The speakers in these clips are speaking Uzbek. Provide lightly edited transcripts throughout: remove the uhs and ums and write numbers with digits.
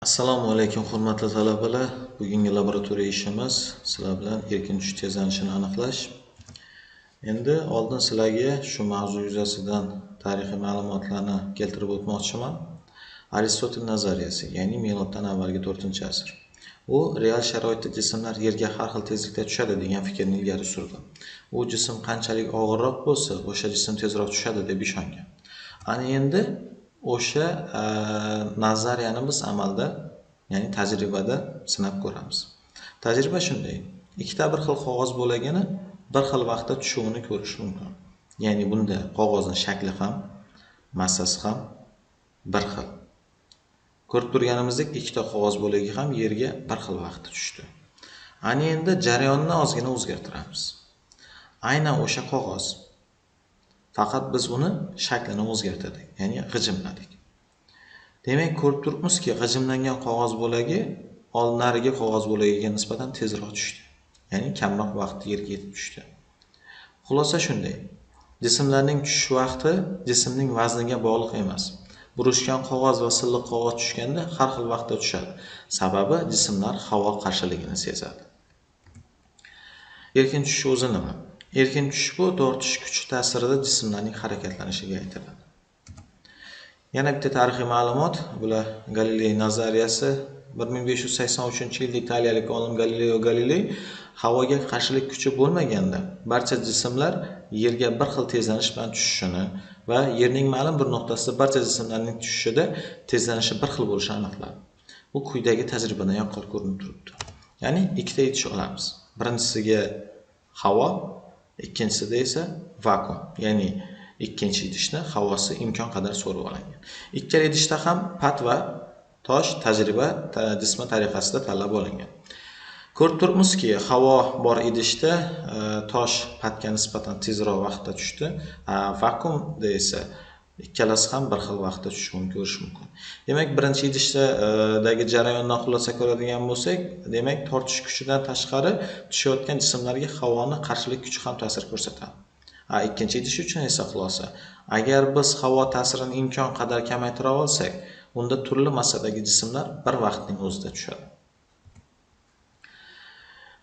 Assalomu alaykum hurmatli talabalar. Bugungi laboratoriya ishimiz sizlar bilan erkin tushish tezlanishini aniqlash. Endi oldin sizlarga shu mavzu yuzasidan tarixiy ma'lumotlarni keltirib o'tmoqchiman. Aristotel nazariyasi, ya'ni miloddan avvalgi 4-asr. U real sharoitda jismlar yerga har xil tezlikda tushadi degan fikrni ilgari surdi. U jism qanchalik og'irroq bo'lsa, o'sha jism tezroq tushadi deb ishongan. Ana endi o'sha nazariyani biz amalda, ya'ni tajribada sinab ko'ramiz. Tajriba shunday: ikkita bir xil qog'oz bo'lagini bir xil vaqtda tushuvini ko'rish mumkin. Ya'ni bunda qog'ozning shakli ham, massasi ham bir xil. Ko'rib turganimizdek, ikkita qog'oz bo'lagi ham yerga bir xil vaqtda tushdi. Ana endi jarayonni ozgina o'zgartiramiz. Aynan o'sha qog'oz, faqat biz uni shaklini o'zgartirdik, ya'ni g'ijimladik. Demak, ko'rib turibmizki, g'ijimlangan qog'oz bo'lagi oldingi qog'oz bo'lagiga nisbatan tezroq tushdi. Ya'ni kamroq vaqtda yerga yetib tushdi. Xulosa shunday: jismlarning tushish vaqti jismning vazniga bog'liq emas. Burishgan qog'oz va silliq qog'oz tushganda har xil vaqtda tushadi. Sababi jismlar havo qarshiligini sezadi. Erkin tushish o'zi nima? Erkin tushish bu tortish kuchi ta'sirida jismlarning harakatlanishiga aytiladi. Yana bitta tarixiy ma'lumot, bular Galiley nazariyasi. 1583-yilda italiyalik olim Galileo Galilei havoga qarshilik kuchi bo'lmaganda barcha jismlar yerga bir xil tezlanish bilan tushishini va yerning ma'lum bir nuqtasida barcha jismlarning tushishida tezlanishi bir xil bo'lishini aniqladi. Bu quyidagi tajribadan yaqqol ko'rinib turibdi. Ya'ni ikkita idish olamiz. Birinchisiga havo, ikkinchisida esa vakuum, ya'ni ikkinchi idishni havosi imkon qadar so'rib olingan. Ikkala idishda ham pat va tosh tajriba jismi tariqasida tanlab olingan. Ko'rib turibmizki, havo bor idishda tosh patga nisbatan tezroq vaqtda tushdi. Vakuumda esa ikkalasi ham bir xil vaqtda tushishini ko'rish mumkin. Demak, birinchi idishdagi jarayondan xulosa ko'radigan bo'lsak, demak, tortish kuchidan tashqari tushayotgan jismlarga havoning qarshilik kuchi ham ta'sir ko'rsatadi. Ikkinchi idish uchun esa xulosa: agar biz havo ta'sirini imkon qadar kamaytira olsak, unda turli massadagi jismlar bir vaqtning o'zida tushadi.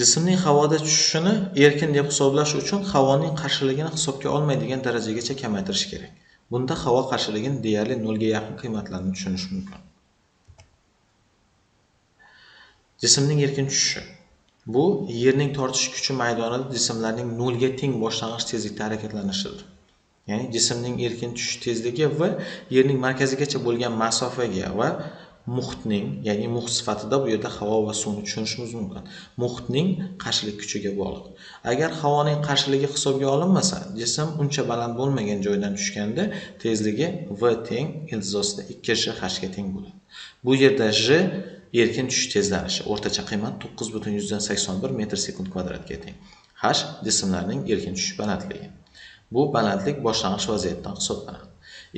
Jismning havoda tushishini erkin deb hisoblash uchun havoning qarshiligini hisobga olmaydigan darajagacha kamaytirish kerak. Bunda havo qarshiligini deyarli 0 ga yaqin qiymatlarni tushunish mumkin. Jismning erkin tushishi bu yerning tortish kuchi maydonida jismlarning 0 ga teng boshlang'ich tezlikda harakatlanishi. Ya'ni jismning erkin tushish tezligi va yerning markazigacha bo'lgan masofaga va muhitning, ya'ni muhit sifatida bu yerda havo va suvni tushunishimiz mumkin. Muhitning qarshilik kuchiga bog'liq. Agar havoning qarshiligi hisobga olinmasa, jism uncha baland bo'lmagan joydan tushganda tezligi v teng iltizosida 2 h ga teng bo'ladi. Bu yerda j erkin tushish tezlanishi, o'rtacha qiymat 9,81 m/s² ga teng. H jismlarning erkin tushish balandligi. Bu balandlik boshlang'ich vaziyatdan hisoblanadi.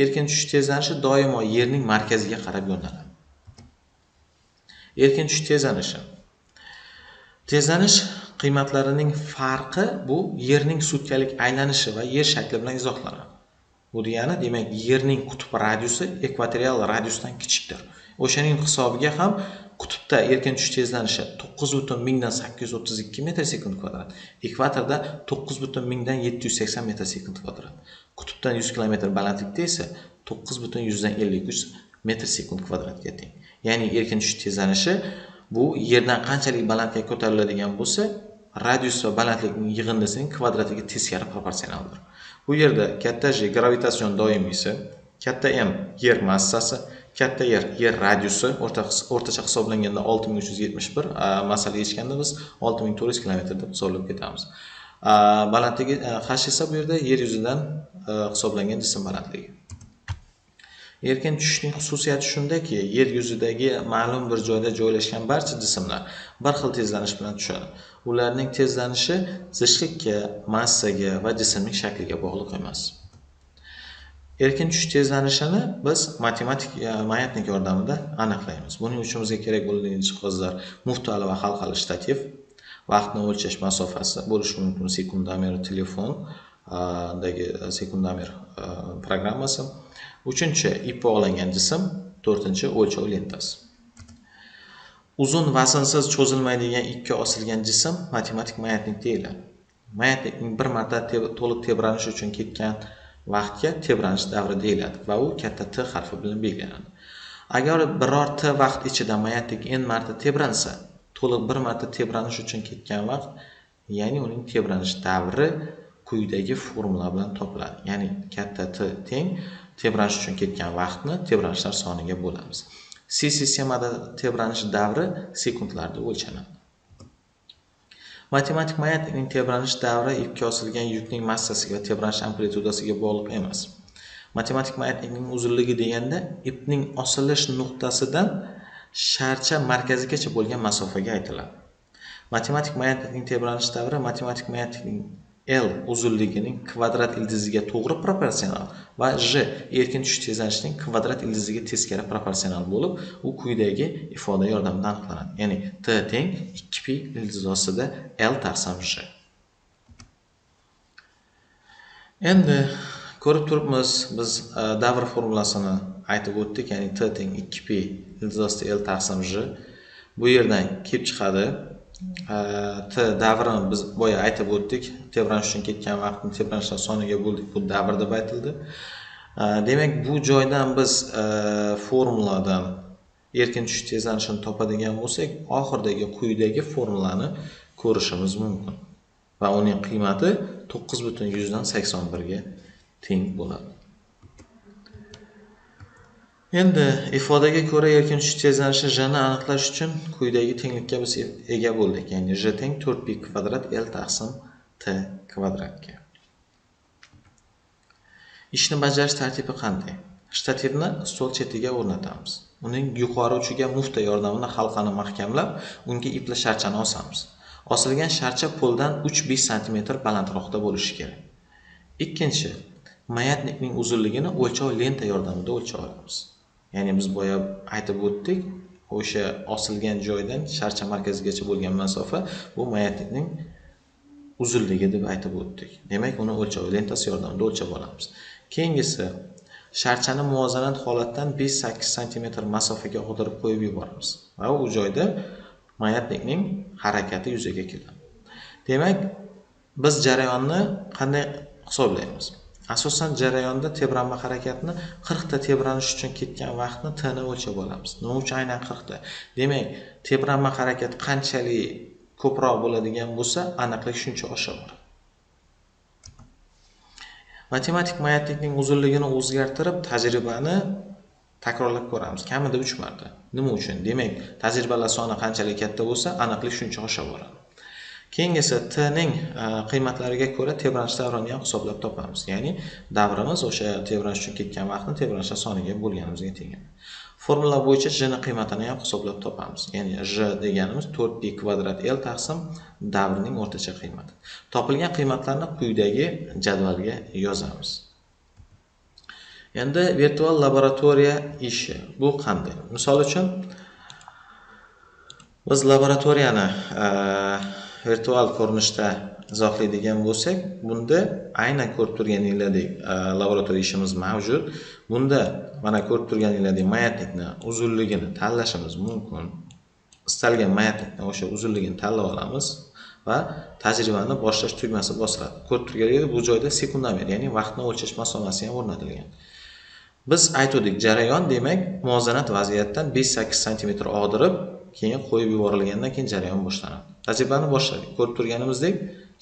Erkin tushish tezlanishi doimo yerning markaziga qarab yo'naladi. Erkin tushish tezlanishi. Tezlanish qiymatlarining farqi bu yerning sutkalik aylanishi va yer shakli bilan izohlanadi. Bu degani, demak, yerning qutb radiusi ekvatorial radiusdan kichikdir. O'shaning hisobiga ham qutbda erkin tushish tezlanishi 9,832 m/s², ekvatorda 9,780 m/s². Qutbdan 100 km balandlikda esa 9,153 m/s² ga teng. Ya'ni erkin tushish tezlanishi bu yerdan qanchalik balandlikka ko'tariladigan bo'lsa, radius va balandlikning yig'indisining kvadratiga teskari proporsionaldir. Bu yerda katta J gravitatsion doimiysi, katta M yer massasi, katta yer radiusi o'rtacha hisoblanganda 6371, masala yechganda biz 6400 km deb hisoblab ketamiz. Balandligi h esa bu yerda yer yuzidan hisoblangan jism balandligi. Erkin tushishning xususiyati shundaki, yer yuzidagi ma'lum bir joyda joylashgan barcha jismlar bir xil tezlanish bilan tushadi. Ularning tezlanishi zichlikka, massaga va jismning shakliga bog'liq emas. Erkin tushish tezlanishini biz matematik magnitlik yordamida aniqlaymiz. Buning uchun bizga kerak bo'lgan jihozlar muftali va halqali shtativ, vaqtni o'lchash masofasi bo'lishi mumkin sekundomer telefondagi sekundomer programmasi. 3-ip bog'langan jism, 4-o'lchov lentasi. uzun vaznsiz cho'zilmaydigan ikki osilgan jism matematik magnitlik deyiladi. Magnitlikning bir marta to'liq tebranish uchun ketgan vaqtga tebranish davri deyiladi va u katta T harfi bilan belgilanadi. Agar biror T vaqt ichida magnitlik n marta tebransa, to'liq bir marta tebranish uchun ketgan vaqt, ya'ni uning tebranish davri quyidagi formula bilan topiladi. Ya'ni katta T teng tebranish uchun ketgan vaqtni tebranishlar soniga bo'lamiz. C sistemada tebranish davri sekundlarda o'lchanadi. Matematik magnitlikning tebranish davri ipga osilgan yukning massasiga va tebranish amplitudasiga bog'liq emas. Matematik magnitlikning uzunligi deganda ipning osilish nuqtasidan sharcha markazigacha bo'lgan masofaga aytiladi. Matematik magnitlikning tebranish davri matematik magnitlikning L uzunligining kvadrat ildiziga to'g'ri proporsional va J erkin tushish tezlanishining kvadrat ildiziga teskari proporsional bo'lib, u quyidagi ifoda yordamida aniqlanadi. Ya'ni T teng 2pi ildiz ostida L taqsim J. Endi ko'rib turibmiz, biz davr formulasini aytib o'tdik, ya'ni T teng 2pi ildiz ostida L taqsim J. Bu yerdan kelib chiqadi. T davrini biz boya aytib o'tdik. Tebranish uchun ketgan vaqtni tebranishlar soniga bo'ldik. Bu davr deb aytildi. Demak, bu joydan biz formuladan erkin tushish tezlanishini topadigan bo'lsak, oxirdagi quyidagi formulani ko'rishimiz mumkin. Va uning qiymati 9,81 ga teng bo'ladi. Endi ifodaga ko'ra erkin tushish tezlanishi J ni aniqlash uchun quyidagi tenglikka biz ega bo'ldik. Ya'ni J teng 4pi kvadrat L taqsim T kvadratga. Ishni bajarish tartibi qanday? Shtativni stol chetiga o'rnatamiz. Uning yuqori uchiga mufta yordamida halqani mahkamlab, unga ipli sharchani osamiz. Osilgan sharcha poldan 3-5 cm balandroqda bo'lishi kerak. Ikkinchi, magnitlikning uzunligini o'lchov lenta yordamida o'lchab olamiz. Ya'ni biz boya aytib o'tdik, o'sha osilgan joydan sharcha markazigacha bo'lgan masofa bu magnitlikning uzunligi deb aytib o'tdik. Demak, uni o'lchov lentasi yordamida o'lchab olamiz. Keyingisi, sharchani muvozanat holatdan 5-8 cm masofaga og'dirib qo'yib yuboramiz va u joyda magnitlikning harakati yuzaga keladi. Demak, biz jarayonni qanday hisoblaymiz? Asosan jarayonda tebranma harakatni 40 ta tebranish uchun ketgan vaqtni T ni o'lchab olamiz. Nima uchun aynan 40 ta? Demak, tebranma harakat qanchalik ko'proq bo'ladigan bo'lsa, aniqlik shuncha oshaveradi. Matematik magnitlikning uzunligini o'zgartirib, tajribani takrorlab ko'ramiz. Kamida 3 marta. Nima uchun? Demak, tajribalar soni qanchalik katta bo'lsa, aniqlik shuncha oshaveradi. Keyingisi T ning qiymatlariga ko'ra tebranish davrini ham hisoblab topamiz. Ya'ni davrimiz o'sha tebranish uchun ketgan vaqtni tebranishlar soniga bo'lganimizga teng. Formula bo'yicha J ning qiymatini ham hisoblab topamiz. Ya'ni J deganimiz 4pi kvadrat L taqsim davrning o'rtacha qiymati. Topilgan qiymatlarni quyidagi jadvalga yozamiz. Endi virtual laboratoriya ishi bu qanday? Misol uchun biz laboratoriyani virtual ko'rinishda izohlaydigan bo'lsak, bunda aynan ko'rib turganinglardek laboratoriya ishimiz mavjud. Bunda mana ko'rib turganinglardek magnitlikni uzunligini tanlashimiz mumkin. Istalgan magnitlikni o'sha uzunligini tanlab olamiz va tajribani boshlash tugmasi bosiladi. Ko'rib turganinglardek bu joyda sekundomer, ya'ni vaqtni o'lchash masonasi ham o'rnatilgan. Biz aytdik, jarayon demak muvozanat vaziyatdan 5-8 cm og'dirib, keyin qo'yib yuborilgandan keyin jarayon boshlanadi. Tajribani boshladik. Ko'rib turganimizdek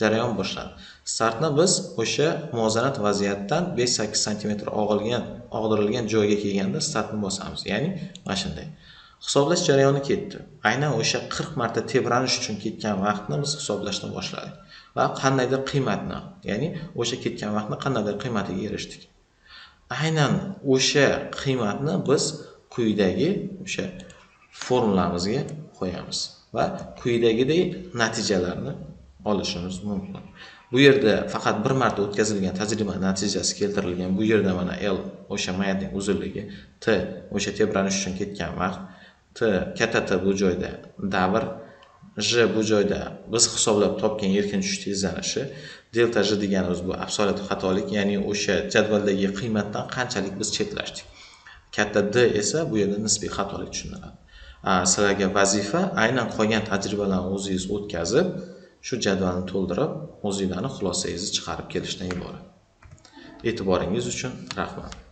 jarayon boshlandi. Startni biz o'sha muvozanat vaziyatdan 5-8 cm og'dirilgan joyga kelganda startni bosamiz. Ya'ni mana shunday. Hisoblash jarayoni ketdi. Aynan o'sha 40 marta tebranish uchun ketgan vaqtni biz hisoblashni boshladik va qandaydir qiymatni, ya'ni o'sha ketgan vaqtni qandaydir qiymatiga erishdik. Aynan o'sha qiymatni biz quyidagi o'sha formulamizga qo'yamiz va quyidagidek natijalarni olishimiz mumkin. Bu yerda faqat bir marta o'tkazilgan tajriba natijasi keltirilgan. Bu yerda mana L o'sha magnitlik uzunligi, T o'sha tebranish uchun ketgan vaqt, T katta T bu joyda davr, J bu joyda biz hisoblab topgan erkin tushish tezlanishi, delta J deganimiz bu absolyut xatolik, ya'ni o'sha jadvaldagi qiymatdan qanchalik biz chetlashdik. Katta D esa bu yerda nisbiy xatolik tushuniladi. Sizlarga vazifa aynan qolgan tajribalarni o'zingiz o'tkazib, shu jadvalni to'ldirib, o'zingizlarning xulosangizni chiqarib kelishdan iborat. E'tiboringiz uchun rahmat.